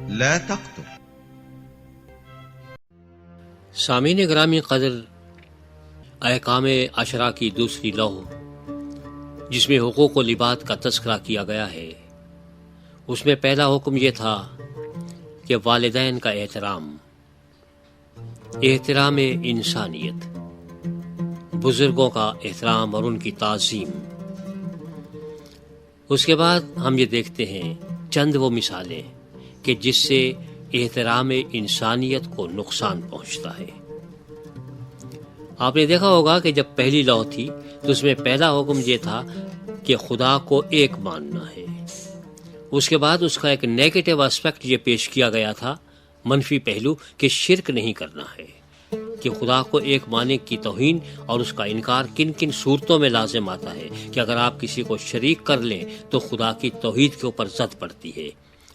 لا تقتل. سامعین گرامی قدر، احکام عشرہ کی دوسری لو جس میں حقوق و لباد کا تذکرہ کیا گیا ہے، اس میں پہلا حکم یہ تھا کہ والدین کا احترام انسانیت، بزرگوں کا احترام اور ان کی تعظیم. اس کے بعد ہم یہ دیکھتے ہیں چند وہ مثالیں کہ جس سے احترام انسانیت کو نقصان پہنچتا ہے. آپ نے دیکھا ہوگا کہ جب پہلی لو تھی تو اس میں پہلا حکم یہ تھا کہ خدا کو ایک ماننا ہے. اس کے بعد اس کا ایک نیگیٹو اسپیکٹ یہ پیش کیا گیا تھا، منفی پہلو، کہ شرک نہیں کرنا ہے، کہ خدا کو ایک ماننے کی توہین اور اس کا انکار کن کن صورتوں میں لازم آتا ہے. کہ اگر آپ کسی کو شریک کر لیں تو خدا کی توحید کے اوپر زد پڑتی ہے.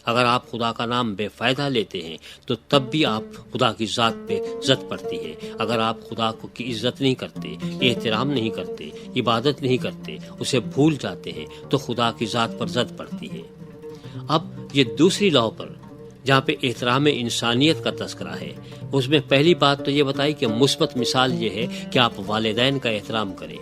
اگر آپ خدا کا نام بے فائدہ لیتے ہیں تو تب بھی آپ خدا کی ذات پہ زد پڑتی ہے. اگر آپ خدا کی عزت نہیں کرتے، احترام نہیں کرتے، عبادت نہیں کرتے، اسے بھول جاتے ہیں تو خدا کی ذات پر زد پڑتی ہے. اب یہ دوسری لو پر جہاں پہ احترام انسانیت کا تذکرہ ہے، اس میں پہلی بات تو یہ بتائی کہ مثبت مثال یہ ہے کہ آپ والدین کا احترام کریں.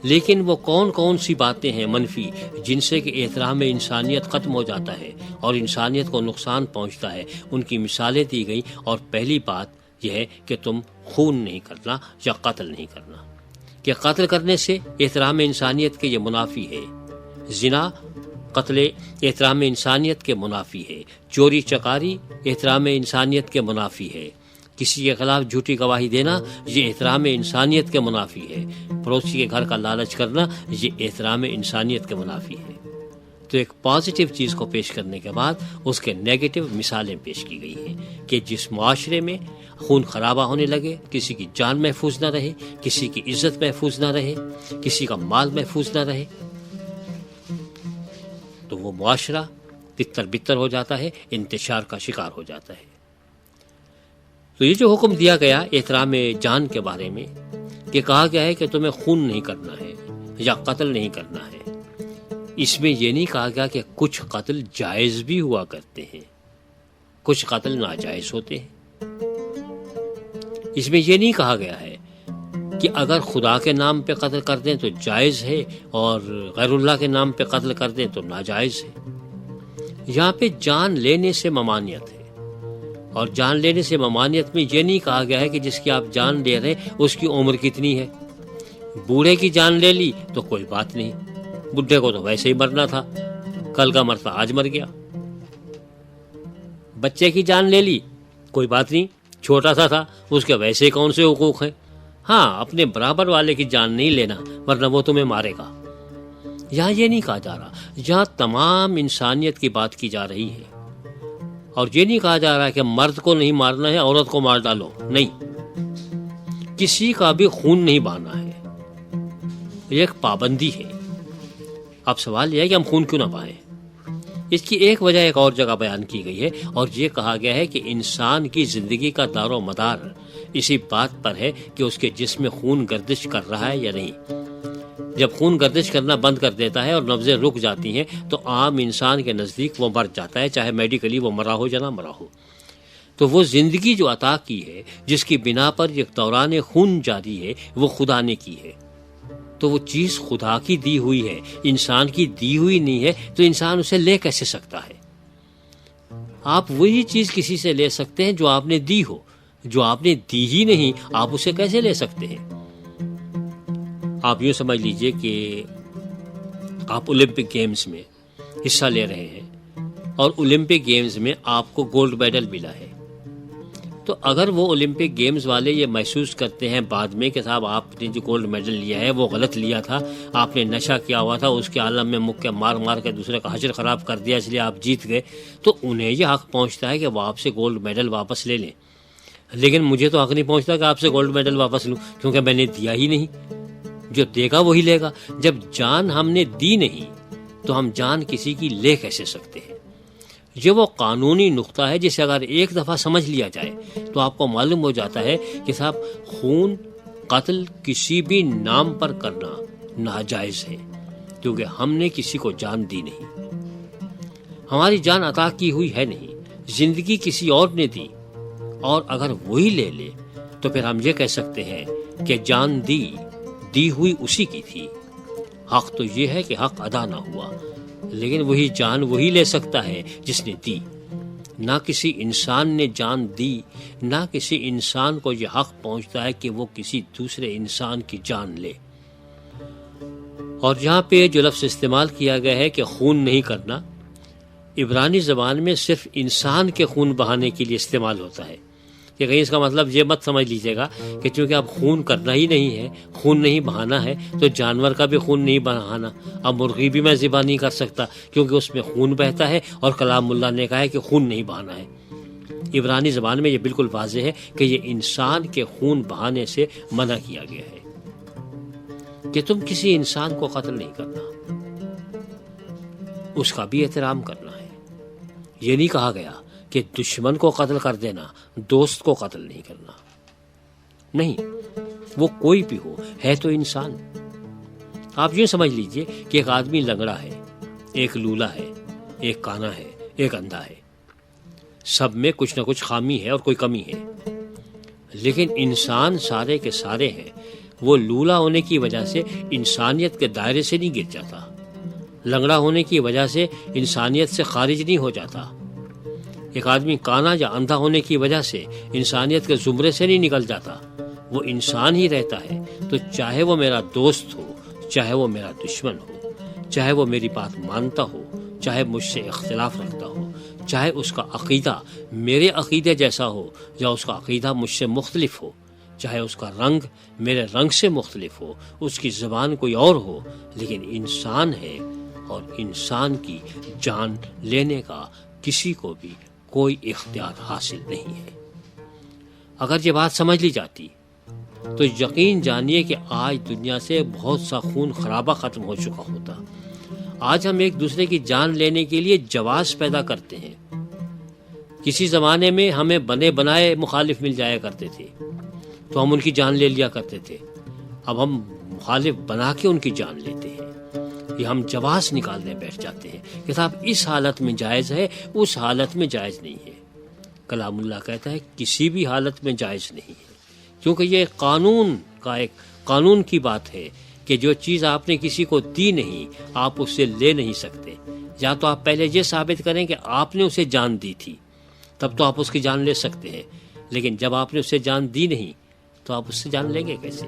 لیکن وہ کون کون سی باتیں ہیں منفی جن سے کہ احترام انسانیت ختم ہو جاتا ہے اور انسانیت کو نقصان پہنچتا ہے، ان کی مثالیں دی گئی. اور پہلی بات یہ ہے کہ تم خون نہیں کرنا یا قتل نہیں کرنا، کہ قتل کرنے سے احترام انسانیت کے یہ منافی ہے. زنا، قتل احترام انسانیت کے منافی ہے. چوری چکاری احترام انسانیت کے منافی ہے. کسی کے خلاف جھوٹی گواہی دینا یہ احترام انسانیت کے منافی ہے. پڑوسی کے گھر کا لالچ کرنا یہ احترام انسانیت کے منافی ہے. تو ایک پازیٹیو چیز کو پیش کرنے کے بعد اس کے نیگیٹو مثالیں پیش کی گئی ہیں کہ جس معاشرے میں خون خرابہ ہونے لگے، کسی کی جان محفوظ نہ رہے، کسی کی عزت محفوظ نہ رہے، کسی کا مال محفوظ نہ رہے، تو وہ معاشرہ تتر بتر ہو جاتا ہے، انتشار کا شکار ہو جاتا ہے. تو یہ جو حکم دیا گیا احترام جان کے بارے میں، کہ کہا گیا ہے کہ تمہیں خون نہیں کرنا ہے یا قتل نہیں کرنا ہے، اس میں یہ نہیں کہا گیا کہ کچھ قتل جائز بھی ہوا کرتے ہیں، کچھ قتل ناجائز ہوتے ہیں. اس میں یہ نہیں کہا گیا ہے کہ اگر خدا کے نام پہ قتل کر دیں تو جائز ہے اور غیر اللہ کے نام پہ قتل کر دیں تو ناجائز ہے. یہاں پہ جان لینے سے ممانعت ہے، اور جان لینے سے ممانعت میں یہ نہیں کہا گیا ہے کہ جس کی آپ جان لے رہے ہیں اس کی عمر کتنی ہے. بوڑھے کی جان لے لی تو کوئی بات نہیں، بڈھے کو تو ویسے ہی مرنا تھا، کل کا مرتا آج مر گیا. بچے کی جان لے لی کوئی بات نہیں، چھوٹا سا تھا، اس کے ویسے کون سے حقوق ہیں. ہاں، اپنے برابر والے کی جان نہیں لینا ورنہ وہ تمہیں مارے گا. یہاں یہ نہیں کہا جا رہا، یہاں تمام انسانیت کی بات کی جا رہی ہے. اور یہ نہیں کہا جا رہا کہ مرد کو نہیں مارنا ہے، عورت کو مار ڈالو، نہیں، کسی کا بھی خون نہیں بہانا ہے، یہ ایک پابندی ہے. اب سوال یہ ہے کہ ہم خون کیوں نہ بہائیں. اس کی ایک وجہ ایک اور جگہ بیان کی گئی ہے، اور یہ کہا گیا ہے کہ انسان کی زندگی کا دار و مدار اسی بات پر ہے کہ اس کے جسم میں خون گردش کر رہا ہے یا نہیں. جب خون گردش کرنا بند کر دیتا ہے اور نبضیں رک جاتی ہیں تو عام انسان کے نزدیک وہ مر جاتا ہے، چاہے میڈیکلی وہ مرا ہو یا نہ مرا ہو. تو وہ زندگی جو عطا کی ہے، جس کی بنا پر یہ دوران خون جاری ہے، وہ خدا نے کی ہے. تو وہ چیز خدا کی دی ہوئی ہے، انسان کی دی ہوئی نہیں ہے، تو انسان اسے لے کیسے سکتا ہے. آپ وہی چیز کسی سے لے سکتے ہیں جو آپ نے دی ہو، جو آپ نے دی ہی نہیں آپ اسے کیسے لے سکتے ہیں. آپ یوں سمجھ لیجئے کہ آپ اولمپک گیمز میں حصہ لے رہے ہیں اور اولمپک گیمز میں آپ کو گولڈ میڈل ملا ہے. تو اگر وہ اولمپک گیمز والے یہ محسوس کرتے ہیں بعد میں کہ صاحب آپ نے جو گولڈ میڈل لیا ہے وہ غلط لیا تھا، آپ نے نشہ کیا ہوا تھا، اس کے عالم میں مکہ مار مار کے دوسرے کا حشر خراب کر دیا اس لیے آپ جیت گئے، تو انہیں یہ حق پہنچتا ہے کہ وہ آپ سے گولڈ میڈل واپس لے لیں. لیکن مجھے تو حق نہیں پہنچتا کہ آپ سے گولڈ میڈل واپس لوں، کیونکہ میں نے دیا ہی نہیں. جو دے گا وہی لے گا. جب جان ہم نے دی نہیں تو ہم جان کسی کی لے کیسے سکتے ہیں. یہ وہ قانونی نقطہ ہے جسے اگر ایک دفعہ سمجھ لیا جائے تو آپ کو معلوم ہو جاتا ہے کہ صاحب خون قتل کسی بھی نام پر کرنا ناجائز ہے، کیونکہ ہم نے کسی کو جان دی نہیں، ہماری جان عطا کی ہوئی ہے نہیں. زندگی کسی اور نے دی اور اگر وہی لے لے تو پھر ہم یہ کہہ سکتے ہیں کہ جان دی ہوئی اسی کی تھی۔ حق تو یہ ہے کہ حق ادا نہ ہوا، لیکن وہی جان وہی لے سکتا ہے جس نے دی۔ نہ کسی انسان نے جان دی، نہ کسی انسان کو یہ حق پہنچتا ہے کہ وہ کسی دوسرے انسان کی جان لے۔ اور یہاں پہ جو لفظ استعمال کیا گیا ہے کہ خون نہیں کرنا، عبرانی زبان میں صرف انسان کے خون بہانے کے لیے استعمال ہوتا ہے، کہ کہیں اس کا مطلب یہ مت سمجھ لیجیے گا کہ چونکہ اب خون کرنا ہی نہیں ہے، خون نہیں بہانا ہے، تو جانور کا بھی خون نہیں بہانا۔ اب مرغی بھی میں ذبح نہیں کر سکتا کیونکہ اس میں خون بہتا ہے اور کلام اللہ نے کہا ہے کہ خون نہیں بہانا ہے۔ عبرانی زبان میں یہ بالکل واضح ہے کہ یہ انسان کے خون بہانے سے منع کیا گیا ہے کہ تم کسی انسان کو قتل نہیں کرنا، اس کا بھی احترام کرنا ہے۔ یہ نہیں کہا گیا کہ دشمن کو قتل کر دینا، دوست کو قتل نہیں کرنا، نہیں، وہ کوئی بھی ہو، ہے تو انسان۔ آپ یوں سمجھ لیجئے کہ ایک آدمی لنگڑا ہے، ایک لولا ہے، ایک کانا ہے، ایک اندھا ہے، سب میں کچھ نہ کچھ خامی ہے اور کوئی کمی ہے، لیکن انسان سارے کے سارے ہیں۔ وہ لولا ہونے کی وجہ سے انسانیت کے دائرے سے نہیں گر جاتا، لنگڑا ہونے کی وجہ سے انسانیت سے خارج نہیں ہو جاتا، ایک آدمی کانا یا اندھا ہونے کی وجہ سے انسانیت کے زمرے سے نہیں نکل جاتا، وہ انسان ہی رہتا ہے۔ تو چاہے وہ میرا دوست ہو، چاہے وہ میرا دشمن ہو، چاہے وہ میری بات مانتا ہو، چاہے مجھ سے اختلاف رکھتا ہو، چاہے اس کا عقیدہ میرے عقیدے جیسا ہو یا اس کا عقیدہ مجھ سے مختلف ہو، چاہے اس کا رنگ میرے رنگ سے مختلف ہو، اس کی زبان کوئی اور ہو، لیکن انسان ہے اور انسان کی جان لینے کا کسی کو بھی کوئی اختیار حاصل نہیں ہے۔ اگر یہ بات سمجھ لی جاتی تو یقین جانیے کہ آج دنیا سے بہت سا خون خرابہ ختم ہو چکا ہوتا۔ آج ہم ایک دوسرے کی جان لینے کے لیے جواز پیدا کرتے ہیں۔ کسی زمانے میں ہمیں بنے بنائے مخالف مل جایا کرتے تھے تو ہم ان کی جان لے لیا کرتے تھے، اب ہم مخالف بنا کے ان کی جان لیتے ہیں۔ یہ ہم جواز نکالنے بیٹھ جاتے ہیں کہ صاحب اس حالت میں جائز ہے، اس حالت میں جائز نہیں ہے۔ کلام اللہ کہتا ہے کسی بھی حالت میں جائز نہیں ہے، کیونکہ یہ قانون کی بات ہے کہ جو چیز آپ نے کسی کو دی نہیں آپ اس سے لے نہیں سکتے۔ یا تو آپ پہلے یہ ثابت کریں کہ آپ نے اسے جان دی تھی، تب تو آپ اس کی جان لے سکتے ہیں، لیکن جب آپ نے اسے جان دی نہیں تو آپ اس سے جان لیں گے کیسے؟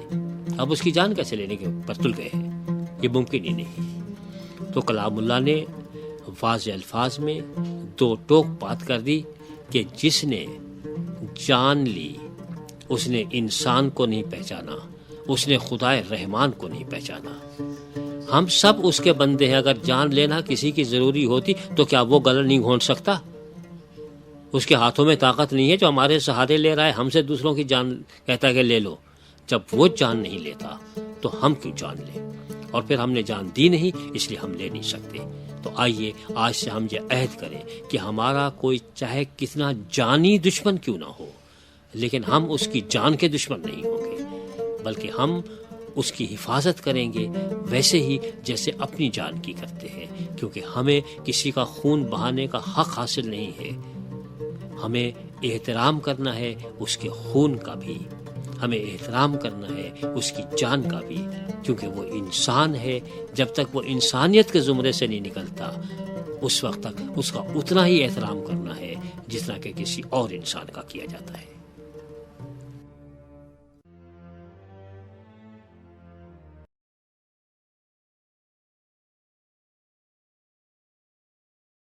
آپ اس کی جان کیسے لینے کے پر تل گئے ہیں؟ یہ ممکن ہی نہیں۔ تو کلام اللہ نے واضح الفاظ میں دو ٹوک بات کر دی کہ جس نے جان لی اس نے انسان کو نہیں پہچانا، اس نے خدائے رحمان کو نہیں پہچانا۔ ہم سب اس کے بندے ہیں، اگر جان لینا کسی کی ضروری ہوتی تو کیا وہ گلا نہیں گھونٹ سکتا؟ اس کے ہاتھوں میں طاقت نہیں ہے جو ہمارے سہارے لے رہا ہے، ہم سے دوسروں کی جان کہتا ہے کہ لے لو۔ جب وہ جان نہیں لیتا تو ہم کیوں جان لیں؟ اور پھر ہم نے جان دی نہیں اس لیے ہم لے نہیں سکتے۔ تو آئیے آج سے ہم یہ عہد کریں کہ ہمارا کوئی چاہے کتنا جانی دشمن کیوں نہ ہو، لیکن ہم اس کی جان کے دشمن نہیں ہوں گے، بلکہ ہم اس کی حفاظت کریں گے ویسے ہی جیسے اپنی جان کی کرتے ہیں، کیونکہ ہمیں کسی کا خون بہانے کا حق حاصل نہیں ہے۔ ہمیں احترام کرنا ہے اس کے خون کا بھی، ہمیں احترام کرنا ہے اس کی جان کا بھی، کیونکہ وہ انسان ہے۔ جب تک وہ انسانیت کے زمرے سے نہیں نکلتا اس وقت تک اس کا اتنا ہی احترام کرنا ہے جتنا کہ کسی اور انسان کا کیا جاتا ہے۔